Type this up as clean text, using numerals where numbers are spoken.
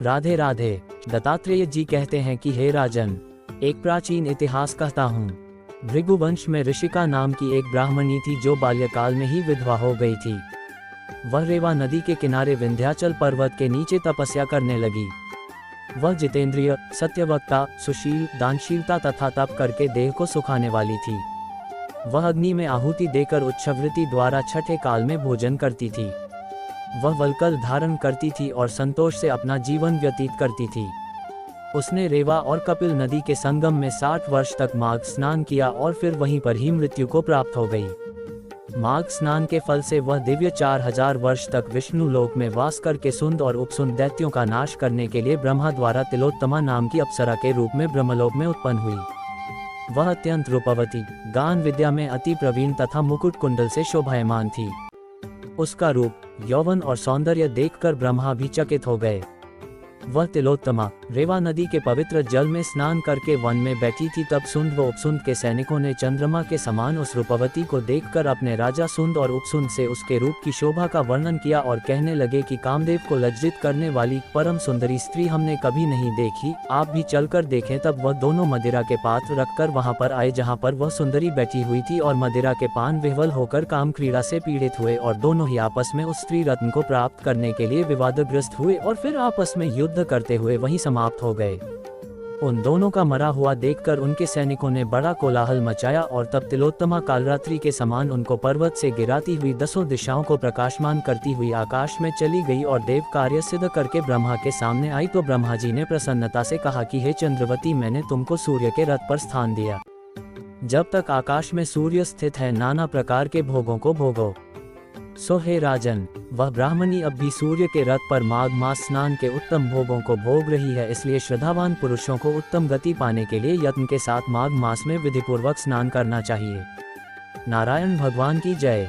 राधे राधे। दत्तात्रेय जी कहते हैं कि हे राजन, एक प्राचीन इतिहास कहता हूँ। भृगुवंश में ऋषिका नाम की एक ब्राह्मणी थी जो बाल्यकाल में ही विधवा हो गई थी। वह रेवा नदी के किनारे विंध्याचल पर्वत के नीचे तपस्या करने लगी। वह जितेंद्रिय, सत्यवक्ता, सुशील, दानशीलता तथा तप करके देह को सुखाने वाली थी। वह अग्नि में आहुति देकर उच्छ्वृति द्वारा छठे काल में भोजन करती थी। वह वल्कल धारण करती थी और संतोष से अपना जीवन व्यतीत करती थी। उसने रेवा और कपिल नदी के संगम में 60 वर्ष तक माघ स्नान किया और फिर वहीं पर ही मृत्यु को प्राप्त हो गई। माघ स्नान के फल से वह दिव्य 4000 वर्ष तक विष्णु लोक में वास करके सुंद और उपसुंद दैत्यों का नाश करने के लिए ब्रह्मा द्वारा तिलोत्तमा नाम की अप्सरा के रूप में ब्रह्मलोक में उत्पन्न हुई। वह अत्यंत रूपवती, गान विद्या में अति प्रवीण तथा मुकुट कुंडल से शोभायमान थी। उसका रूप, यौवन और सौंदर्य देखकर ब्रह्मा भी चकित हो गए। वह तिलोत्तमा रेवा नदी के पवित्र जल में स्नान करके वन में बैठी थी। तब सुंद व उपसुंद के सैनिकों ने चंद्रमा के समान उस रूपवती को देखकर अपने राजा सुंद और उपसुंद से उसके रूप की शोभा का वर्णन किया और कहने लगे कि कामदेव को लज्जित करने वाली परम सुंदरी स्त्री हमने कभी नहीं देखी, आप भी चलकर देखें। तब वह दोनों मदिरा के पात्र रखकर वहां पर आए जहां पर वह सुंदरी बैठी हुई थी और मदिरा के पान विह्वल होकर काम क्रीड़ा से पीड़ित हुए और दोनों ही आपस में उस स्त्री रत्न को प्राप्त करने के लिए विवादग्रस्त हुए और फिर आपस में युद्ध करते हुए वहीं समाप्त हो गए। उन दोनों का मरा हुआ देखकर उनके सैनिकों ने बड़ा कोलाहल मचाया और तब तिलोत्तमा कालरात्रि के समान उनको पर्वत से गिराती हुई 10 दिशाओं को प्रकाशमान करती हुई आकाश में चली गई और देव कार्य सिद्ध करके ब्रह्मा के सामने आई। तो ब्रह्मा जी ने प्रसन्नता से कहा कि हे चंद्रवती, मैंने तुमको सूर्य के रथ पर स्थान दिया। जब तक आकाश में सूर्य स्थित है, नाना प्रकार के भोगों को भोगो। सो हे राजन, वह ब्राह्मणी अब भी सूर्य के रथ पर माघ मास स्नान के उत्तम भोगों को भोग रही है। इसलिए श्रद्धावान पुरुषों को उत्तम गति पाने के लिए यत्न के साथ माघ मास में विधिपूर्वक स्नान करना चाहिए। नारायण भगवान की जय।